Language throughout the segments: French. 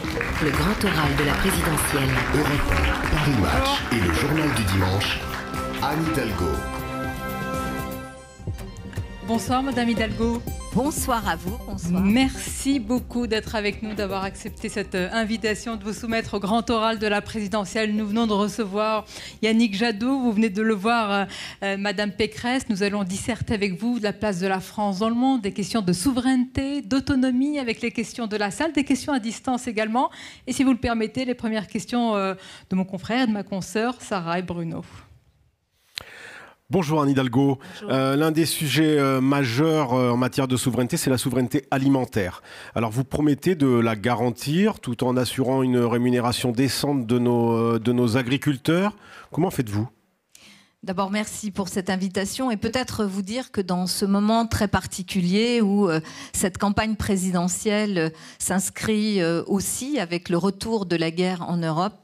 Le grand oral de la présidentielle. Europe 1, Paris Match et le journal du dimanche, Anne Hidalgo. Bonsoir Madame Hidalgo. Bonsoir à vous, bonsoir. Merci beaucoup d'être avec nous, d'avoir accepté cette invitation de vous soumettre au grand oral de la présidentielle. Nous venons de recevoir Yannick Jadot, vous venez de le voir, Madame Pécresse. Nous allons disserter avec vous de la place de la France dans le monde, des questions de souveraineté, d'autonomie, avec les questions de la salle, des questions à distance également. Et si vous le permettez, les premières questions de mon confrère, de ma consoeur, Sarah et Bruno. Bonjour Anne Hidalgo. L'un des sujets majeurs en matière de souveraineté, c'est la souveraineté alimentaire. Alors vous promettez de la garantir tout en assurant une rémunération décente de nos agriculteurs. Comment faites-vous ? D'abord, merci pour cette invitation et peut-être vous dire que dans ce moment très particulier où cette campagne présidentielle s'inscrit aussi avec le retour de la guerre en Europe,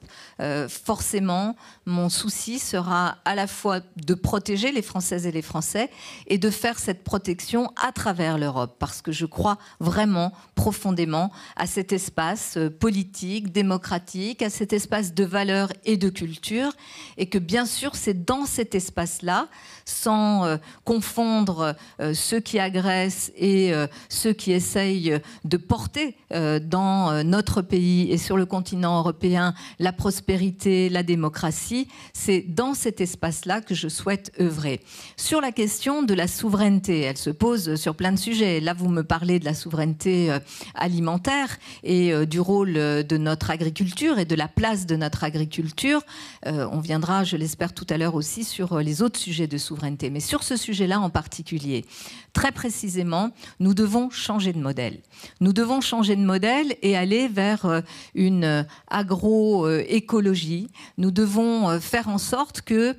forcément, mon souci sera à la fois de protéger les Françaises et les Français et de faire cette protection à travers l'Europe, parce que je crois vraiment profondément à cet espace politique, démocratique, à cet espace de valeurs et de culture, et que bien sûr, c'est dans cet espace-là, sans confondre ceux qui agressent et ceux qui essayent de porter dans notre pays et sur le continent européen la prospérité, la démocratie, c'est dans cet espace-là que je souhaite œuvrer. Sur la question de la souveraineté, elle se pose sur plein de sujets. Là, vous me parlez de la souveraineté alimentaire et du rôle de notre agriculture et de la place de notre agriculture. On viendra, je l'espère, tout à l'heure aussi sur les autres sujets de souveraineté. Mais sur ce sujet-là en particulier, très précisément, nous devons changer de modèle. Nous devons changer de modèle et aller vers une agroécologie. Nous devons faire en sorte que,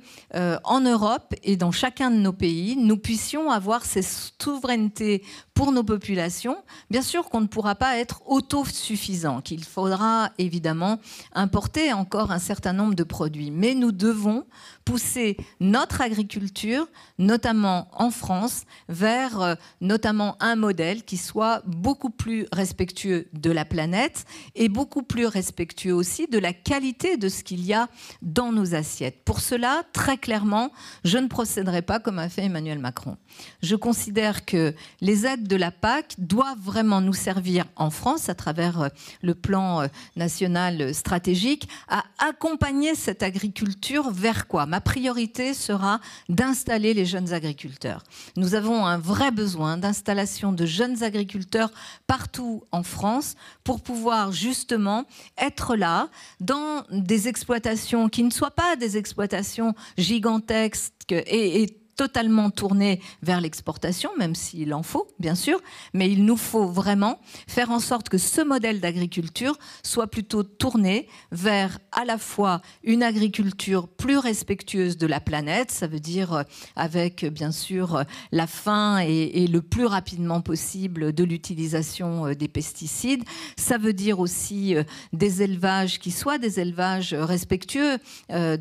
en Europe et dans chacun de nos pays, nous puissions avoir ces souverainetés pour nos populations. Bien sûr qu'on ne pourra pas être autosuffisant, qu'il faudra évidemment importer encore un certain nombre de produits. Mais nous devons pousser notre agriculture, notamment en France, vers notamment un modèle qui soit beaucoup plus respectueux de la planète et beaucoup plus respectueux aussi de la qualité de ce qu'il y a dans nos assiettes. Pour cela, très clairement, je ne procéderai pas comme a fait Emmanuel Macron. Je considère que les aides de la PAC doivent vraiment nous servir en France, à travers le plan national stratégique, à accompagner cette agriculture vers quoi ? Ma priorité sera d'installer les jeunes agriculteurs. Nous avons un vrai besoin d'installation de jeunes agriculteurs partout en France pour pouvoir justement être là dans des exploitations qui ne soient pas des exploitations gigantesques et totalement tourné vers l'exportation, même s'il en faut, bien sûr, mais il nous faut vraiment faire en sorte que ce modèle d'agriculture soit plutôt tourné vers à la fois une agriculture plus respectueuse de la planète, ça veut dire avec bien sûr la fin et le plus rapidement possible de l'utilisation des pesticides, ça veut dire aussi des élevages qui soient des élevages respectueux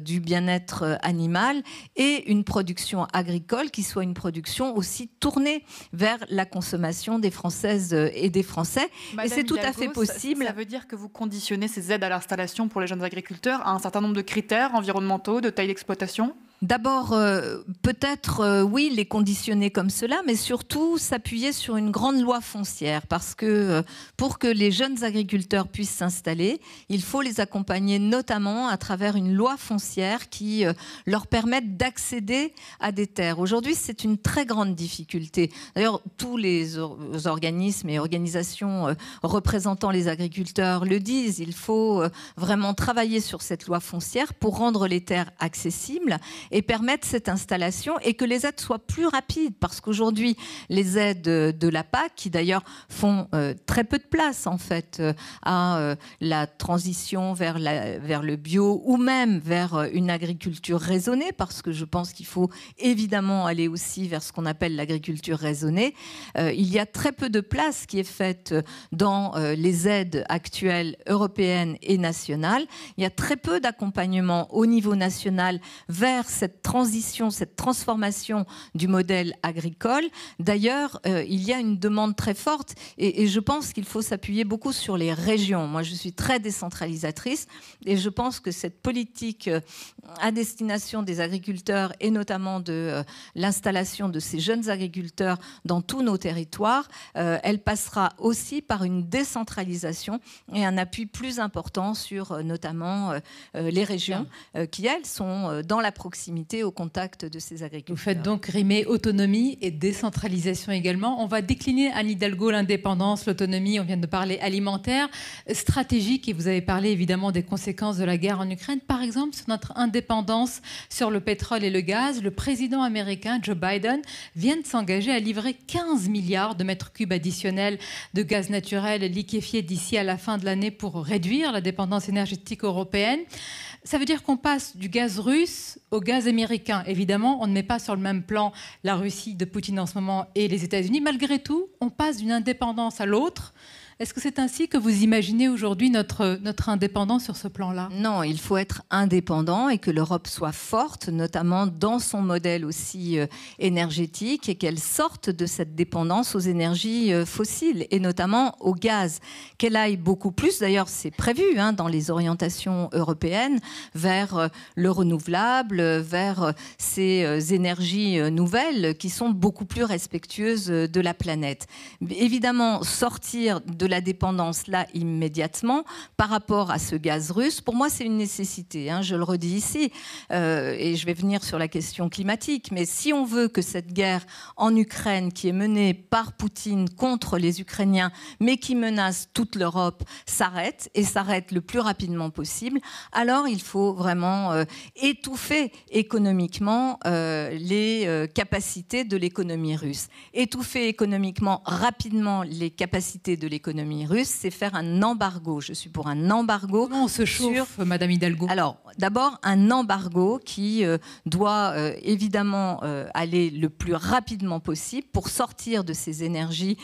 du bien-être animal et une production agricole qui soit une production aussi tournée vers la consommation des Françaises et des Français. Madame et c'est tout Hidalgo, à fait possible. Ça veut dire que vous conditionnez ces aides à l'installation pour les jeunes agriculteurs à un certain nombre de critères environnementaux, de taille d'exploitation ? D'abord, peut-être, oui, les conditionner comme cela, mais surtout s'appuyer sur une grande loi foncière, parce que pour que les jeunes agriculteurs puissent s'installer, il faut les accompagner notamment à travers une loi foncière qui leur permette d'accéder à des terres. Aujourd'hui, c'est une très grande difficulté. D'ailleurs, tous les organismes et organisations représentant les agriculteurs le disent, il faut vraiment travailler sur cette loi foncière pour rendre les terres accessibles et permettre cette installation et que les aides soient plus rapides, parce qu'aujourd'hui les aides de la PAC, qui d'ailleurs font très peu de place en fait à la transition vers le bio ou même vers une agriculture raisonnée, parce que je pense qu'il faut évidemment aller aussi vers ce qu'on appelle l'agriculture raisonnée, il y a très peu de place qui est faite dans les aides actuelles européennes et nationales. Il y a très peu d'accompagnement au niveau national vers cette transition, cette transformation du modèle agricole. D'ailleurs, il y a une demande très forte et je pense qu'il faut s'appuyer beaucoup sur les régions. Moi, je suis très décentralisatrice et je pense que cette politique à destination des agriculteurs et notamment de l'installation de ces jeunes agriculteurs dans tous nos territoires, elle passera aussi par une décentralisation et un appui plus important sur notamment les régions qui, elles, sont dans la proximité, au contact de ces agriculteurs. Vous faites donc rimer autonomie et décentralisation également. On va décliner, Anne Hidalgo, l'indépendance, l'autonomie, on vient de parler alimentaire, stratégique, et vous avez parlé évidemment des conséquences de la guerre en Ukraine. Par exemple, sur notre indépendance sur le pétrole et le gaz, le président américain Joe Biden vient de s'engager à livrer 15 milliards de mètres cubes additionnels de gaz naturel liquéfié d'ici à la fin de l'année pour réduire la dépendance énergétique européenne. Ça veut dire qu'on passe du gaz russe au gaz américain. Évidemment, on ne met pas sur le même plan la Russie de Poutine en ce moment et les États-Unis. Malgré tout, on passe d'une indépendance à l'autre. Est-ce que c'est ainsi que vous imaginez aujourd'hui notre indépendance sur ce plan-là? Non, il faut être indépendant et que l'Europe soit forte, notamment dans son modèle aussi énergétique, et qu'elle sorte de cette dépendance aux énergies fossiles et notamment au gaz. Qu'elle aille beaucoup plus, d'ailleurs c'est prévu dans les orientations européennes, vers le renouvelable, vers ces énergies nouvelles qui sont beaucoup plus respectueuses de la planète. Évidemment, sortir de la dépendance là immédiatement par rapport à ce gaz russe, pour moi c'est une nécessité, je le redis ici, et je vais venir sur la question climatique, mais si on veut que cette guerre en Ukraine qui est menée par Poutine contre les Ukrainiens mais qui menace toute l'Europe s'arrête et s'arrête le plus rapidement possible, alors il faut vraiment étouffer économiquement les capacités de l'économie russe. Étouffer économiquement rapidement les capacités de l'économie russe, c'est faire un embargo. Je suis pour un embargo. Comment on se chauffe, Madame Hidalgo? Alors, d'abord, un embargo qui doit évidemment aller le plus rapidement possible pour sortir de ces énergies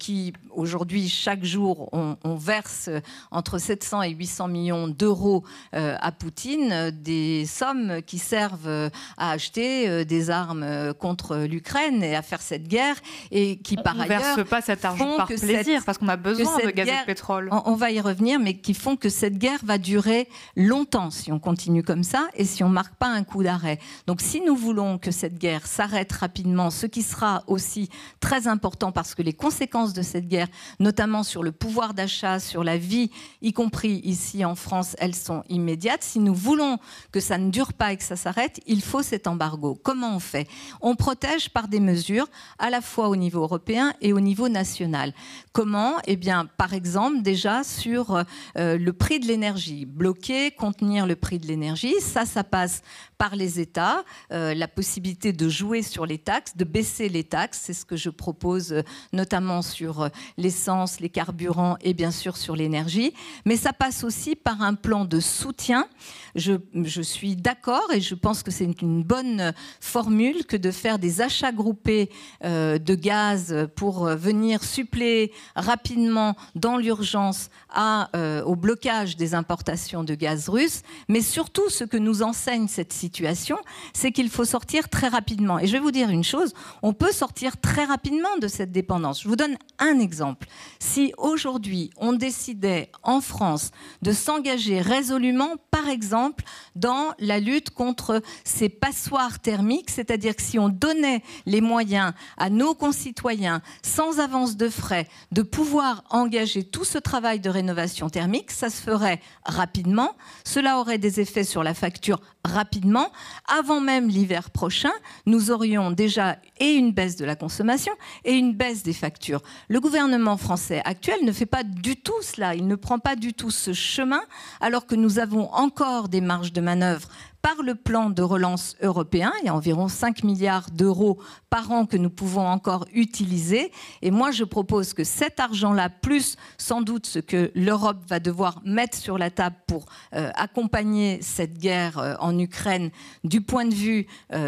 qui, aujourd'hui, chaque jour, on verse entre 700 et 800 millions d'euros à Poutine, des sommes qui servent à acheter des armes contre l'Ukraine et à faire cette guerre, et qui, par ailleurs, on ne verse pas cet argent par plaisir, parce qu'on a besoin de gaz et de pétrole. On va y revenir, mais qui font que cette guerre va durer longtemps si on continue comme ça et si on ne marque pas un coup d'arrêt. Donc si nous voulons que cette guerre s'arrête rapidement, ce qui sera aussi très important parce que les conséquences de cette guerre, notamment sur le pouvoir d'achat, sur la vie, y compris ici en France, elles sont immédiates. Si nous voulons que ça ne dure pas et que ça s'arrête, il faut cet embargo. Comment on fait? On protège par des mesures à la fois au niveau européen et au niveau national. Comment? Eh bien, par exemple, déjà sur le prix de l'énergie. Bloquer, contenir le prix de l'énergie, ça passe par les États, la possibilité de jouer sur les taxes, de baisser les taxes, c'est ce que je propose notamment sur l'essence, les carburants et bien sûr sur l'énergie. Mais ça passe aussi par un plan de soutien. Je suis d'accord et je pense que c'est une bonne formule que de faire des achats groupés de gaz pour venir suppléer rapidement dans l'urgence au blocage des importations de gaz russe. Mais surtout, ce que nous enseigne cette situation, c'est qu'il faut sortir très rapidement. Et je vais vous dire une chose, on peut sortir très rapidement de cette dépendance. Je vous donne un exemple. Si aujourd'hui, on décidait en France de s'engager résolument, par exemple, dans la lutte contre ces passoires thermiques, c'est-à-dire que si on donnait les moyens à nos concitoyens, sans avance de frais, de pouvoir engager tout ce travail de rénovation thermique, ça se ferait rapidement. Cela aurait des effets sur la facture rapidement. Avant même l'hiver prochain, nous aurions déjà une baisse de la consommation et une baisse des factures. Le gouvernement français actuel ne fait pas du tout cela. Il ne prend pas du tout ce chemin, alors que nous avons encore des marges de manœuvre par le plan de relance européen. Il y a environ 5 milliards d'euros par an que nous pouvons encore utiliser. Et moi, je propose que cet argent-là, plus sans doute ce que l'Europe va devoir mettre sur la table pour accompagner cette guerre en Ukraine du point de vue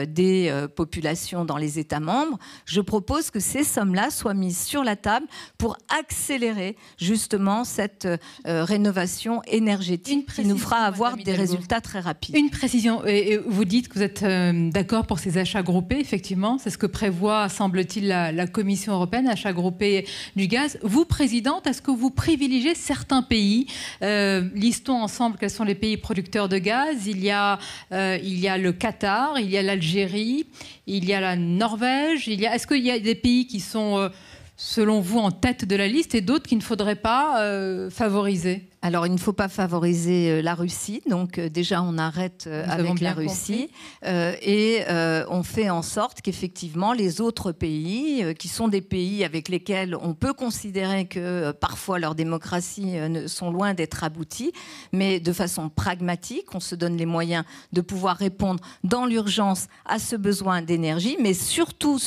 des populations dans les États membres, je propose que ces sommes-là soient mises sur la table pour accélérer justement cette rénovation énergétique qui nous fera avoir des résultats très rapides. Une précision précision. Et vous dites que vous êtes d'accord pour ces achats groupés, effectivement. C'est ce que prévoit, semble-t-il, la Commission européenne, achats groupés du gaz. Vous, Présidente, est-ce que vous privilégiez certains pays? Listons ensemble quels sont les pays producteurs de gaz. Il y a le Qatar, il y a l'Algérie, il y a la Norvège. Est-ce qu'il y a des pays qui sont, selon vous, en tête de la liste et d'autres qu'il ne faudrait pas favoriser? Alors, il ne faut pas favoriser la Russie. Donc, déjà, on arrête avec la Russie. On fait en sorte qu'effectivement, les autres pays, qui sont des pays avec lesquels on peut considérer que parfois leurs démocraties sont loin d'être abouties, mais de façon pragmatique, on se donne les moyens de pouvoir répondre dans l'urgence à ce besoin d'énergie. Mais surtout,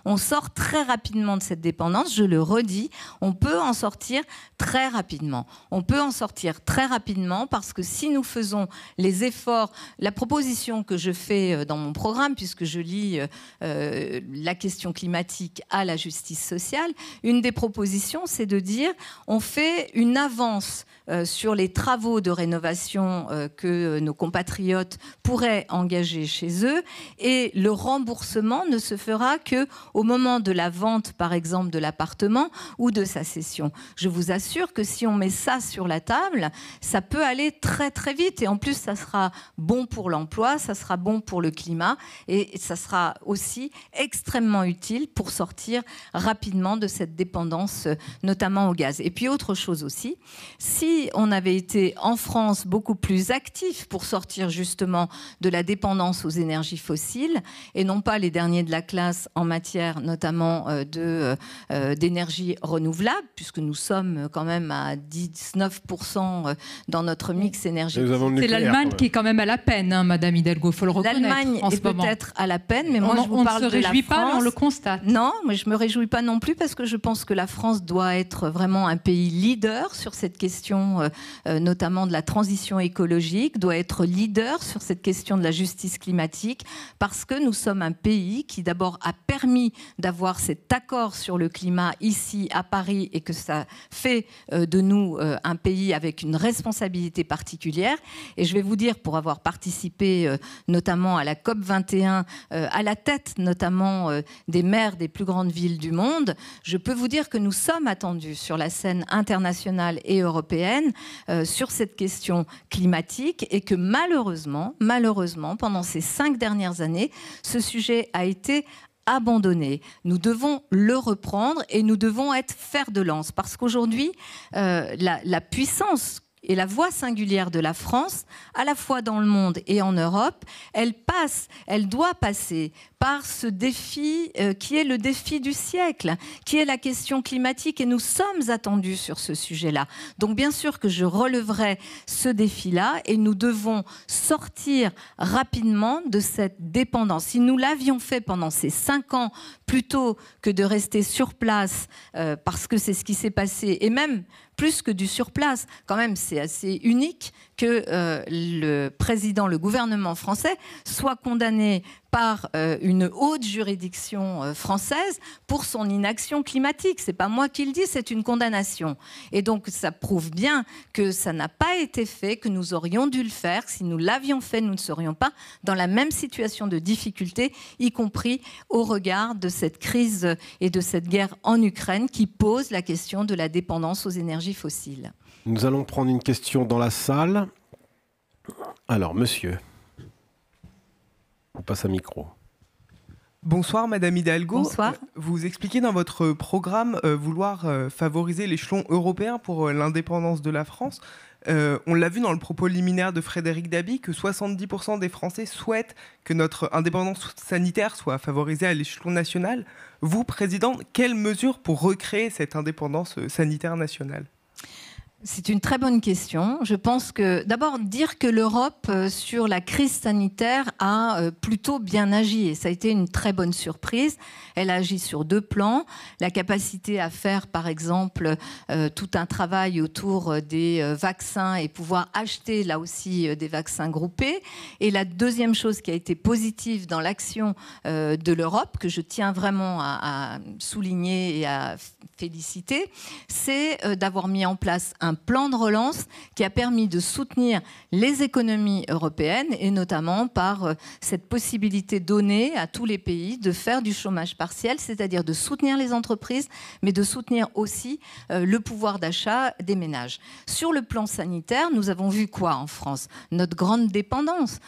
on sort très rapidement de cette dépendance. Je le redis, on peut en sortir très rapidement. On peut en sortir très rapidement parce que si nous faisons les efforts, la proposition que je fais dans mon programme, puisque je lis la question climatique à la justice sociale, une des propositions, c'est de dire on fait une avance sur les travaux de rénovation que nos compatriotes pourraient engager chez eux, et le remboursement ne se fera qu'au moment de la vente, par exemple, de l'appartement ou de sa cession. Je vous assure que si on met ça sur la table, ça peut aller très très vite, et en plus ça sera bon pour l'emploi, ça sera bon pour le climat, et ça sera aussi extrêmement utile pour sortir rapidement de cette dépendance, notamment au gaz. Et puis autre chose aussi, si on avait été en France beaucoup plus actif pour sortir justement de la dépendance aux énergies fossiles, et non pas les derniers de la classe en matière notamment d'énergie renouvelable, puisque nous sommes quand même à 19% dans notre mix énergétique. C'est l'Allemagne qui est quand même à la peine, hein, Madame Hidalgo, il faut le reconnaître. L'Allemagne est peut-être à la peine, mais moi je vous parle de la France. On ne se réjouit pas, mais on le constate. Non, mais je ne me réjouis pas non plus, parce que je pense que la France doit être vraiment un pays leader sur cette question, notamment de la transition écologique, doit être leader sur cette question de la justice climatique, parce que nous sommes un pays qui d'abord a permis d'avoir cet accord sur le climat ici à Paris, et que ça fait de nous un pays avec une responsabilité particulière. Et je vais vous dire, pour avoir participé notamment à la COP21, à la tête notamment des maires des plus grandes villes du monde, je peux vous dire que nous sommes attendus sur la scène internationale et européenne sur cette question climatique, et que malheureusement, pendant ces 5 dernières années, ce sujet a été abandonné. Nous devons le reprendre, et nous devons être fer de lance, parce qu'aujourd'hui, la puissance et la voix singulière de la France, à la fois dans le monde et en Europe, elle doit passer par ce défi qui est le défi du siècle, qui est la question climatique, et nous sommes attendus sur ce sujet-là. Donc bien sûr que je releverai ce défi-là, et nous devons sortir rapidement de cette dépendance. Si nous l'avions fait pendant ces 5 ans, plutôt que de rester sur place, parce que c'est ce qui s'est passé, et même plus que du surplace, quand même c'est assez unique que le gouvernement français soit condamné par une haute juridiction française pour son inaction climatique. C'est pas moi qui le dis, c'est une condamnation. Et donc ça prouve bien que ça n'a pas été fait, que nous aurions dû le faire. Si nous l'avions fait, nous ne serions pas dans la même situation de difficulté, y compris au regard de cette crise et de cette guerre en Ukraine qui pose la question de la dépendance aux énergies fossiles. Nous allons prendre une question dans la salle. Alors, monsieur. On passe à micro. Bonsoir Madame Hidalgo. Bonsoir. Vous expliquez dans votre programme vouloir favoriser l'échelon européen pour l'indépendance de la France. On l'a vu dans le propos liminaire de Frédéric Dabi que 70% des Français souhaitent que notre indépendance sanitaire soit favorisée à l'échelon national. Vous, Président, quelles mesures pour recréer cette indépendance sanitaire nationale ? C'est une très bonne question. Je pense que, d'abord, dire que l'Europe, sur la crise sanitaire, a plutôt bien agi. Et ça a été une très bonne surprise. Elle a agi sur 2 plans. La capacité à faire, par exemple, tout un travail autour des vaccins et pouvoir acheter, là aussi, des vaccins groupés. Et la deuxième chose qui a été positive dans l'action de l'Europe, que je tiens vraiment à souligner et à féliciter, c'est d'avoir mis en place un un plan de relance qui a permis de soutenir les économies européennes et notamment par cette possibilité donnée à tous les pays de faire du chômage partiel, c'est-à-dire de soutenir les entreprises, mais de soutenir aussi le pouvoir d'achat des ménages. Sur le plan sanitaire, nous avons vu quoi en France? Notre grande dépendance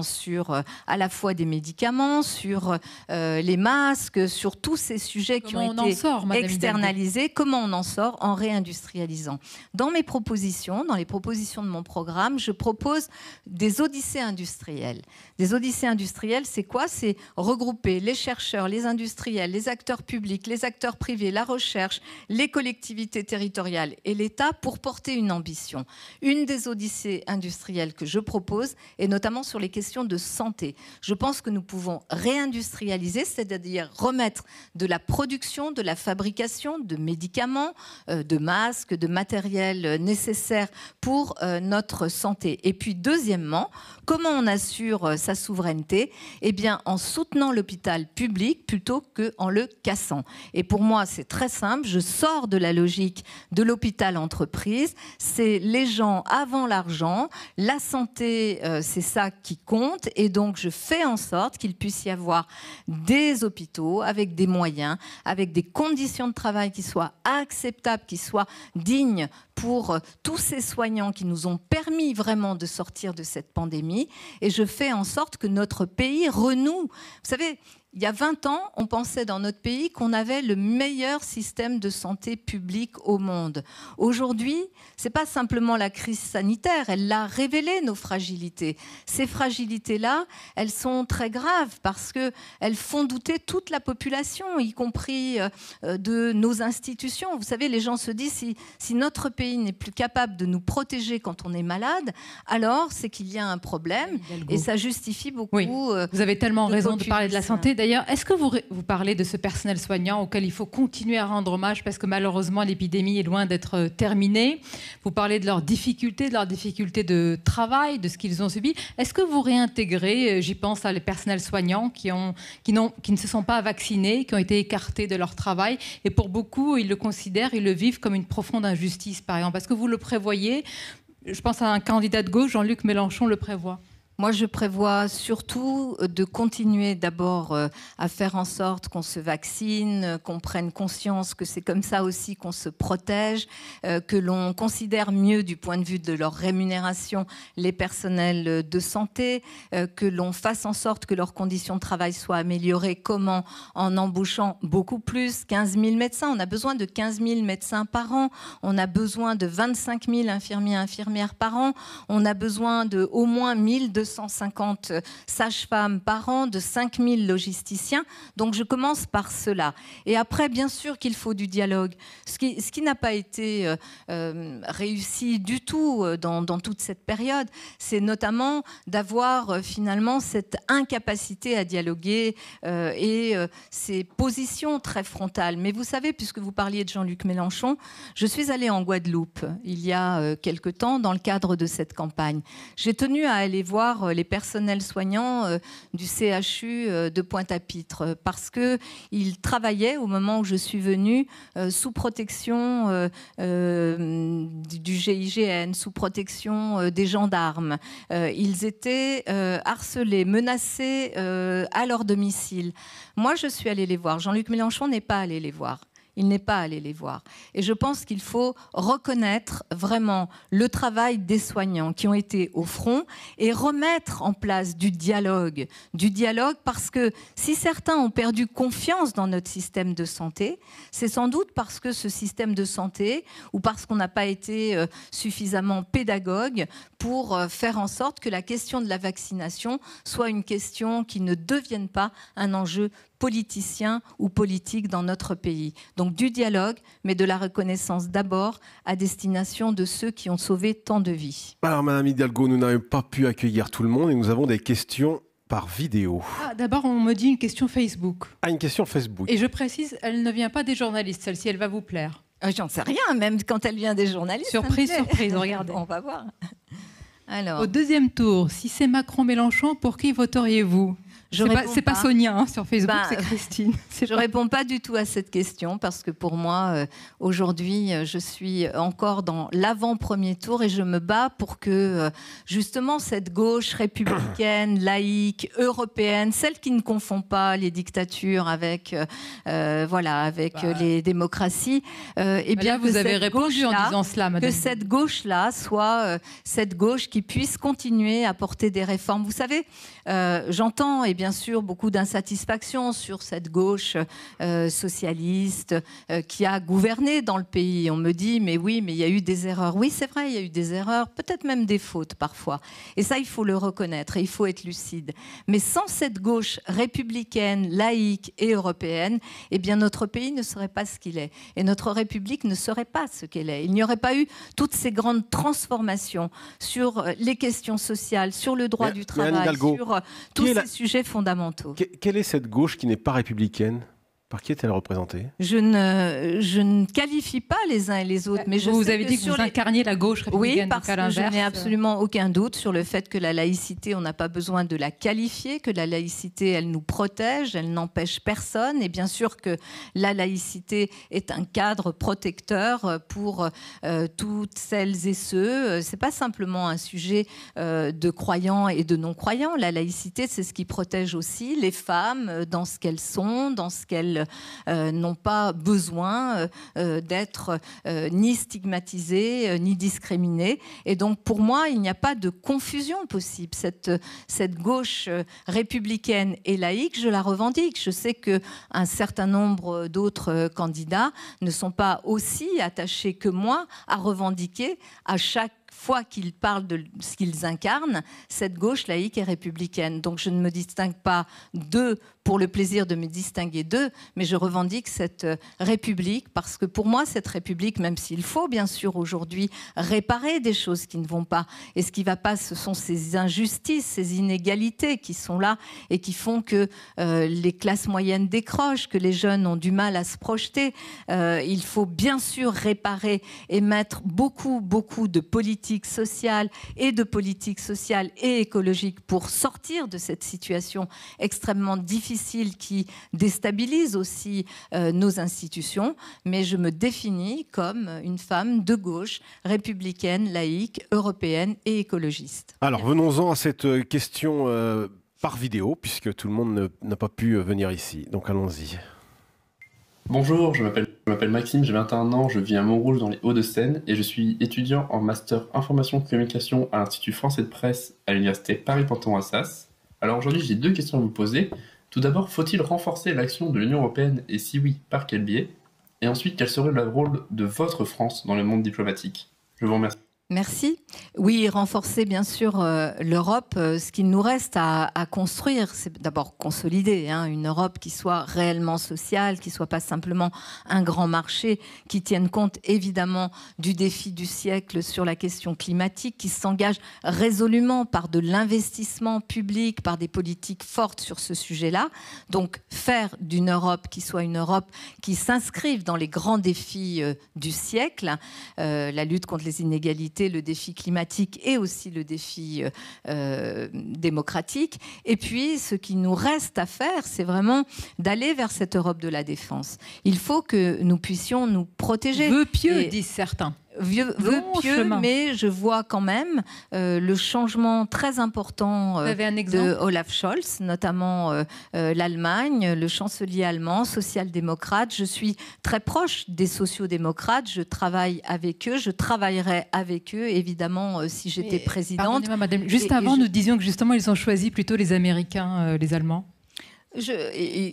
sur à la fois des médicaments, sur les masques, sur tous ces sujets qui ont été externalisés. Comment on en sort? En réindustrialisant. Dans mes propositions, dans les propositions de mon programme, je propose des odyssées industrielles. Des odyssées industrielles, c'est quoi? C'est regrouper les chercheurs, les industriels, les acteurs publics, les acteurs privés, la recherche, les collectivités territoriales et l'État pour porter une ambition. Une des odyssées industrielles que je propose est notamment sur les questions de santé. Je pense que nous pouvons réindustrialiser, c'est-à-dire remettre de la production, de la fabrication de médicaments, de masques, de matériel nécessaire pour notre santé. Et puis deuxièmement, comment on assure sa souveraineté? Eh bien en soutenant l'hôpital public plutôt qu'en le cassant. Et pour moi c'est très simple, je sors de la logique de l'hôpital entreprise, c'est les gens avant l'argent, la santé c'est ça qui compte et donc je fais en sorte qu'il puisse y avoir des hôpitaux avec des moyens, avec des conditions de travail qui soient acceptables, qui soient dignes pour tous ces soignants qui nous ont permis vraiment de sortir de cette pandémie et je fais en sorte que notre pays renoue. Vous savez, il y a 20 ans, on pensait dans notre pays qu'on avait le meilleur système de santé publique au monde. Aujourd'hui, ce n'est pas simplement la crise sanitaire, elle a révélé nos fragilités. Ces fragilités-là, elles sont très graves parce qu'elles font douter toute la population, y compris de nos institutions. Vous savez, les gens se disent si notre pays n'est plus capable de nous protéger quand on est malade, alors c'est qu'il y a un problème et ça justifie beaucoup. Oui, vous avez tellement raison de parler de la santé. D'ailleurs, est-ce que vous parlez de ce personnel soignant auquel il faut continuer à rendre hommage parce que malheureusement l'épidémie est loin d'être terminée? Vous parlez de leurs difficultés de travail, de ce qu'ils ont subi. Est-ce que vous réintégrez, j'y pense à les personnels soignants qui ne se sont pas vaccinés, qui ont été écartés de leur travail et pour beaucoup, ils le considèrent, ils le vivent comme une profonde injustice par exemple. Est-ce que vous le prévoyez? Je pense à un candidat de gauche, Jean-Luc Mélenchon le prévoit. Moi, je prévois surtout de continuer d'abord à faire en sorte qu'on se vaccine, qu'on prenne conscience que c'est comme ça aussi qu'on se protège, que l'on considère mieux du point de vue de leur rémunération les personnels de santé, que l'on fasse en sorte que leurs conditions de travail soient améliorées. Comment? En embauchant beaucoup plus, 15 000 médecins. On a besoin de 15 000 médecins par an. On a besoin de 25 000 infirmiers et infirmières par an. On a besoin de au moins 1250 sages-femmes par an, de 5000 logisticiens. Donc je commence par cela. Et après, bien sûr qu'il faut du dialogue. Ce qui n'a pas été réussi du tout dans toute cette période, c'est notamment d'avoir finalement cette incapacité à dialoguer et ces positions très frontales. Mais vous savez, puisque vous parliez de Jean-Luc Mélenchon, je suis allée en Guadeloupe il y a quelque temps dans le cadre de cette campagne. J'ai tenu à aller voir les personnels soignants du CHU de Pointe-à-Pitre parce qu'ils travaillaient au moment où je suis venue sous protection du GIGN, sous protection des gendarmes. Ils étaient harcelés, menacés à leur domicile. Moi, je suis allée les voir. Jean-Luc Mélenchon n'est pas allé les voir. Il n'est pas allé les voir. Et je pense qu'il faut reconnaître vraiment le travail des soignants qui ont été au front et remettre en place du dialogue parce que si certains ont perdu confiance dans notre système de santé, c'est sans doute parce que ce système de santé ou parce qu'on n'a pas été suffisamment pédagogue pour faire en sorte que la question de la vaccination soit une question qui ne devienne pas un enjeu politicien ou politique dans notre pays. Donc du dialogue, mais de la reconnaissance d'abord à destination de ceux qui ont sauvé tant de vies. Alors Madame Hidalgo, nous n'avons pas pu accueillir tout le monde et nous avons des questions par vidéo. D'abord, on me dit une question Facebook. Ah, une question Facebook. Et je précise, elle ne vient pas des journalistes, celle-ci, elle va vous plaire. J'en sais rien, même quand elle vient des journalistes. Surprise, regardez. On va voir. Alors. Au deuxième tour, si c'est Macron-Mélenchon, pour qui voteriez-vous ? C'est pas Sonia hein, sur Facebook, c'est Christine. Je ne réponds pas du tout à cette question parce que pour moi, aujourd'hui, je suis encore dans l'avant-premier tour et je me bats pour que justement cette gauche républicaine, laïque, européenne, celle qui ne confond pas les dictatures avec, les démocraties, et bien vous avez répondu en disant cela, madame. Que cette gauche-là soit cette gauche qui puisse continuer à porter des réformes. Vous savez, j'entends et bien sûr beaucoup d'insatisfaction sur cette gauche socialiste qui a gouverné dans le pays. On me dit mais oui, mais il y a eu des erreurs. Oui, c'est vrai, il y a eu des erreurs, peut-être même des fautes parfois. Et ça, il faut le reconnaître et il faut être lucide. Mais sans cette gauche républicaine, laïque et européenne, eh bien notre pays ne serait pas ce qu'il est. Et notre République ne serait pas ce qu'elle est. Il n'y aurait pas eu toutes ces grandes transformations sur les questions sociales, sur le droit du travail, sur tous ces sujets fondamentaux. Quelle est cette gauche qui n'est pas républicaine ? Par qui est-elle représentée ? Je ne qualifie pas les uns et les autres. Mais vous avez dit que vous incarniez la gauche républicaine. Oui, parce que je n'ai absolument aucun doute sur le fait que la laïcité, on n'a pas besoin de la qualifier, que la laïcité, elle nous protège, elle n'empêche personne. Et bien sûr que la laïcité est un cadre protecteur pour toutes celles et ceux. Ce n'est pas simplement un sujet de croyants et de non-croyants. La laïcité, c'est ce qui protège aussi les femmes dans ce qu'elles sont, dans ce qu'elles n'ont pas besoin d'être ni stigmatisées, ni discriminées. Et donc, pour moi, il n'y a pas de confusion possible. Cette gauche républicaine et laïque, je la revendique. Je sais qu'un certain nombre d'autres candidats ne sont pas aussi attachés que moi à revendiquer à chaque fois qu'ils parlent de ce qu'ils incarnent, cette gauche laïque et républicaine. Donc je ne me distingue pas d'eux pour le plaisir de me distinguer d'eux, mais je revendique cette République parce que pour moi, cette République, même s'il faut bien sûr aujourd'hui réparer des choses qui ne vont pas, et ce qui ne va pas, ce sont ces injustices, ces inégalités qui sont là et qui font que les classes moyennes décrochent, que les jeunes ont du mal à se projeter. Il faut bien sûr réparer et mettre beaucoup de politique sociale et écologique pour sortir de cette situation extrêmement difficile qui déstabilise aussi nos institutions. Mais je me définis comme une femme de gauche, républicaine, laïque, européenne et écologiste. Alors venons-en à cette question par vidéo, puisque tout le monde n'a pas pu venir ici. Donc allons-y. Bonjour, je m'appelle Maxime, j'ai 21 ans, je vis à Montrouge dans les Hauts-de-Seine et je suis étudiant en master information et communication à l'Institut français de presse à l'université Paris-Panthéon-Assas. Alors aujourd'hui, j'ai 2 questions à vous poser. Tout d'abord, faut-il renforcer l'action de l'Union européenne et si oui, par quel biais ? Et ensuite, quel serait le rôle de votre France dans le monde diplomatique ? Je vous remercie. Merci. Oui, renforcer bien sûr l'Europe. Ce qu'il nous reste à construire, c'est d'abord consolider une Europe qui soit réellement sociale, qui ne soit pas simplement un grand marché, qui tienne compte évidemment du défi du siècle sur la question climatique, qui s'engage résolument par de l'investissement public, par des politiques fortes sur ce sujet-là. Donc faire d'une Europe qui soit une Europe qui s'inscrive dans les grands défis du siècle, la lutte contre les inégalités, le défi climatique et aussi le défi démocratique. Et puis, ce qui nous reste à faire, c'est vraiment d'aller vers cette Europe de la défense. Il faut que nous puissions nous protéger. Vœux pieux, disent certains. Vœux pieux, mais je vois quand même le changement très important de Olaf Scholz, notamment l'Allemagne, le chancelier allemand, social-démocrate. Je suis très proche des sociaux-démocrates, je travaille avec eux, je travaillerai avec eux, évidemment, si j'étais présidente. Pardonnez-moi, madame. Juste avant, nous disions que justement, ils ont choisi plutôt les Américains, les Allemands.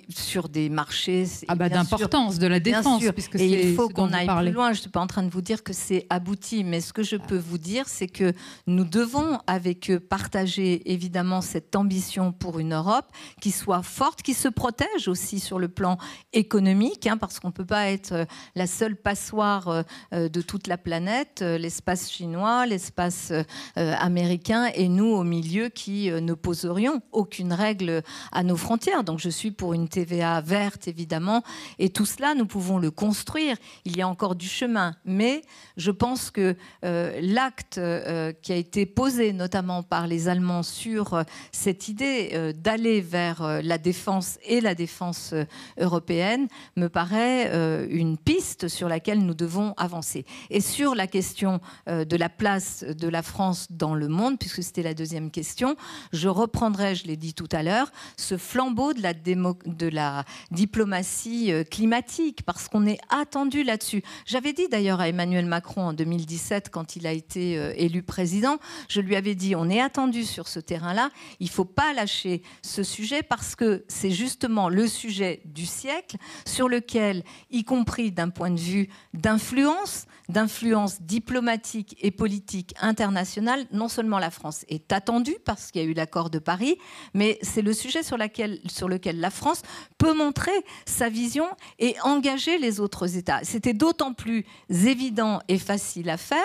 Sur des marchés d'importance, de la défense, puisque et il faut qu'on aille plus loin. Je ne suis pas en train de vous dire que c'est abouti, mais ce que je peux vous dire, c'est que nous devons avec eux partager évidemment cette ambition pour une Europe qui soit forte, qui se protège aussi sur le plan économique, parce qu'on ne peut pas être la seule passoire de toute la planète, l'espace chinois, l'espace américain, et nous au milieu qui ne poserions aucune règle à nos frontières. Donc je suis pour une TVA verte, évidemment. Et tout cela, nous pouvons le construire. Il y a encore du chemin. Mais je pense que l'acte qui a été posé, notamment par les Allemands, sur cette idée d'aller vers la défense et la défense européenne, me paraît une piste sur laquelle nous devons avancer. Et sur la question de la place de la France dans le monde, puisque c'était la deuxième question, je reprendrai, je l'ai dit tout à l'heure, ce flambeau de la diplomatie climatique, parce qu'on est attendu là-dessus. J'avais dit d'ailleurs à Emmanuel Macron en 2017, quand il a été élu président, je lui avais dit, on est attendu sur ce terrain-là, il ne faut pas lâcher ce sujet, parce que c'est justement le sujet du siècle, sur lequel, y compris d'un point de vue d'influence diplomatique et politique internationale, non seulement la France est attendue parce qu'il y a eu l'accord de Paris, mais c'est le sujet sur lequel la France peut montrer sa vision et engager les autres États. C'était d'autant plus évident et facile à faire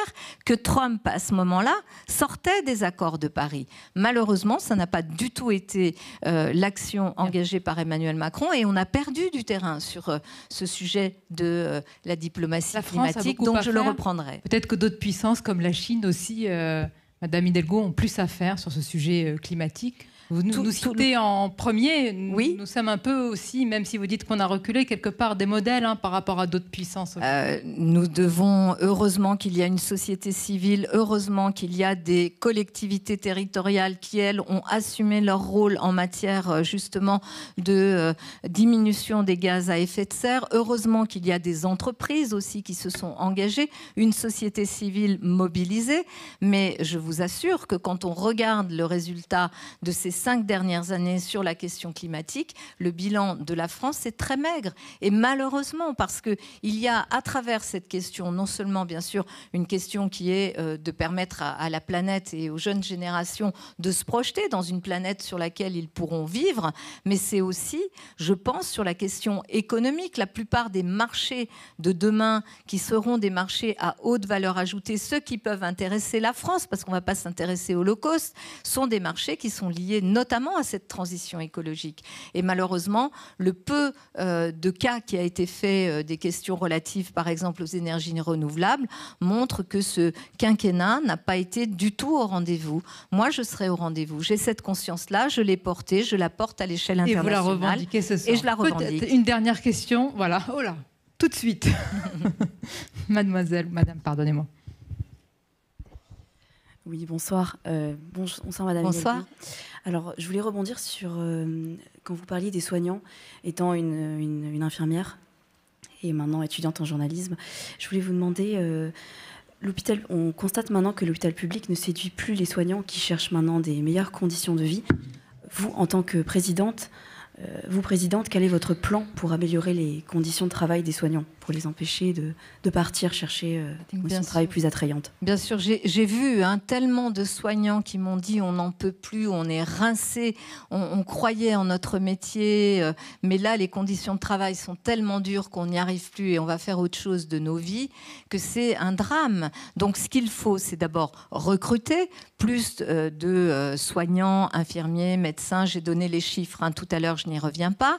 que Trump, à ce moment-là, sortait des accords de Paris. Malheureusement, ça n'a pas du tout été l'action engagée par Emmanuel Macron, et on a perdu du terrain sur ce sujet de la diplomatie climatique, donc je le reprendrai. Peut-être que d'autres puissances comme la Chine aussi, Madame Hidalgo, ont plus à faire sur ce sujet climatique. Vous nous citez en premier, oui. Nous sommes un peu aussi, même si vous dites qu'on a reculé, quelque part des modèles par rapport à d'autres puissances. Nous devons, heureusement qu'il y a une société civile, heureusement qu'il y a des collectivités territoriales qui, elles, ont assumé leur rôle en matière justement de diminution des gaz à effet de serre, heureusement qu'il y a des entreprises aussi qui se sont engagées, une société civile mobilisée, mais je vous assure que quand on regarde le résultat de ces 5 dernières années sur la question climatique, le bilan de la France est très maigre. Et malheureusement, parce qu'il y a à travers cette question, non seulement bien sûr une question qui est de permettre à la planète et aux jeunes générations de se projeter dans une planète sur laquelle ils pourront vivre, mais c'est aussi, je pense, sur la question économique. La plupart des marchés de demain qui seront des marchés à haute valeur ajoutée, ceux qui peuvent intéresser la France, parce qu'on ne va pas s'intéresser au low cost, sont des marchés qui sont liés notamment à cette transition écologique. Et malheureusement, le peu de cas qui a été fait des questions relatives, par exemple, aux énergies renouvelables, montre que ce quinquennat n'a pas été du tout au rendez-vous. Moi, je serai au rendez-vous. J'ai cette conscience-là, je l'ai portée, je la porte à l'échelle internationale. Et vous la revendiquez ce soir. Et je la revendique. Peut-être une dernière question, voilà. Oh là, tout de suite. Madame, pardonnez-moi. Oui, bonsoir. Bonsoir, Madame. Bonsoir. Hidalgo. Alors, je voulais rebondir sur quand vous parliez des soignants, étant une infirmière et maintenant étudiante en journalisme. Je voulais vous demander, on constate maintenant que l'hôpital public ne séduit plus les soignants qui cherchent maintenant des meilleures conditions de vie. Vous, en tant que présidente, quel est votre plan pour améliorer les conditions de travail des soignants, pour les empêcher de partir chercher des conditions de travail plus attrayantes? Bien sûr, j'ai vu tellement de soignants qui m'ont dit on n'en peut plus, on est rincés, on croyait en notre métier, mais là les conditions de travail sont tellement dures qu'on n'y arrive plus et on va faire autre chose de nos vies, que c'est un drame. Donc ce qu'il faut, c'est d'abord recruter plus de soignants, infirmiers, médecins. J'ai donné les chiffres tout à l'heure, je n'y reviens pas,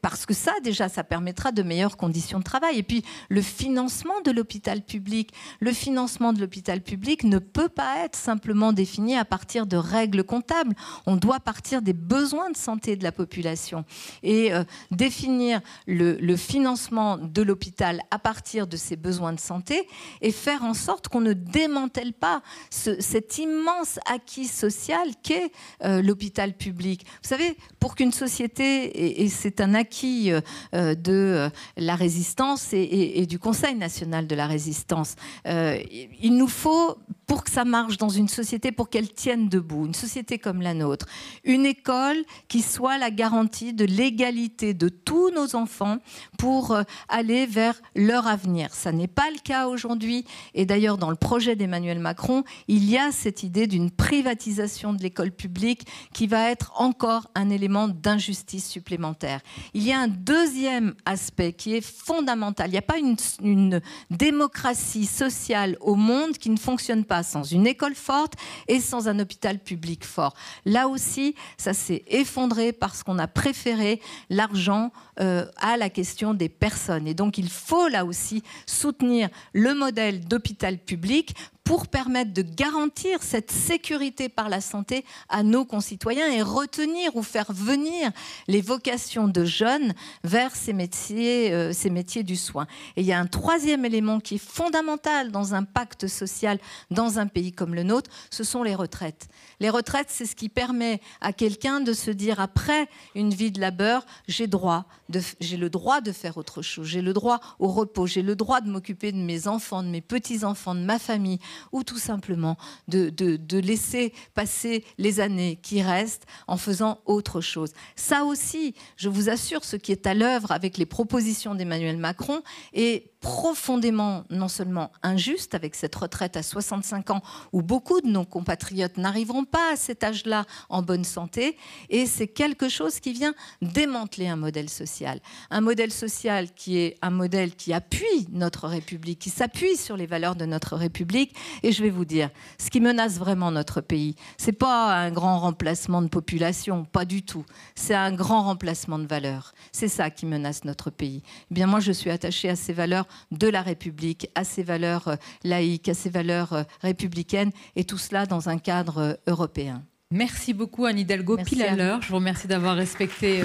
parce que ça, déjà, ça permettra de meilleures conditions de travail. Et puis, le financement de l'hôpital public. Le financement de l'hôpital public ne peut pas être simplement défini à partir de règles comptables. On doit partir des besoins de santé de la population. Et définir le financement de l'hôpital à partir de ces besoins de santé et faire en sorte qu'on ne démantèle pas cet immense acquis social qu'est l'hôpital public. Vous savez, pour qu'une société, et c'est un acquis de la résistance et du Conseil national de la résistance, il nous faut, pour que ça marche dans une société, pour qu'elle tienne debout, une société comme la nôtre, une école qui soit la garantie de l'égalité de tous nos enfants pour aller vers leur avenir. Ça n'est pas le cas aujourd'hui, et d'ailleurs dans le projet d'Emmanuel Macron, il y a cette idée d'une privatisation de l'école publique qui va être encore un élément d'injustice supplémentaire. Il y a un deuxième aspect qui est fondamental. Il n'y a pas une démocratie sociale au monde qui ne fonctionne pas pas sans une école forte et sans un hôpital public fort. Là aussi, ça s'est effondré parce qu'on a préféré l'argent à la question des personnes. Et donc, il faut là aussi soutenir le modèle d'hôpital public pour permettre de garantir cette sécurité par la santé à nos concitoyens et retenir ou faire venir les vocations de jeunes vers ces métiers du soin. Et il y a un troisième élément qui est fondamental dans un pacte social dans un pays comme le nôtre, ce sont les retraites. Les retraites, c'est ce qui permet à quelqu'un de se dire après une vie de labeur, j'ai le droit de faire autre chose, j'ai le droit au repos, j'ai le droit de m'occuper de mes enfants, de mes petits-enfants, de ma famille, ou tout simplement de laisser passer les années qui restent en faisant autre chose. Ça aussi, je vous assure, ce qui est à l'œuvre avec les propositions d'Emmanuel Macron est profondément, non seulement injuste avec cette retraite à 65 ans où beaucoup de nos compatriotes n'arriveront pas à cet âge-là en bonne santé, et c'est quelque chose qui vient démanteler un modèle social. Un modèle social qui est un modèle qui appuie notre République, qui s'appuie sur les valeurs de notre République. Et je vais vous dire, ce qui menace vraiment notre pays, c'est pas un grand remplacement de population, pas du tout. C'est un grand remplacement de valeurs. C'est ça qui menace notre pays. Eh bien, moi, je suis attachée à ces valeurs de la République, à ses valeurs laïques, à ses valeurs républicaines, et tout cela dans un cadre européen. Merci beaucoup Anne Hidalgo, pile à l'heure. Je vous remercie d'avoir respecté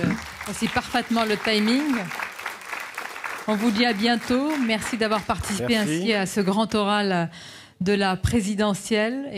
aussi parfaitement le timing. On vous dit à bientôt. Merci d'avoir participé ainsi à ce grand oral de la présidentielle.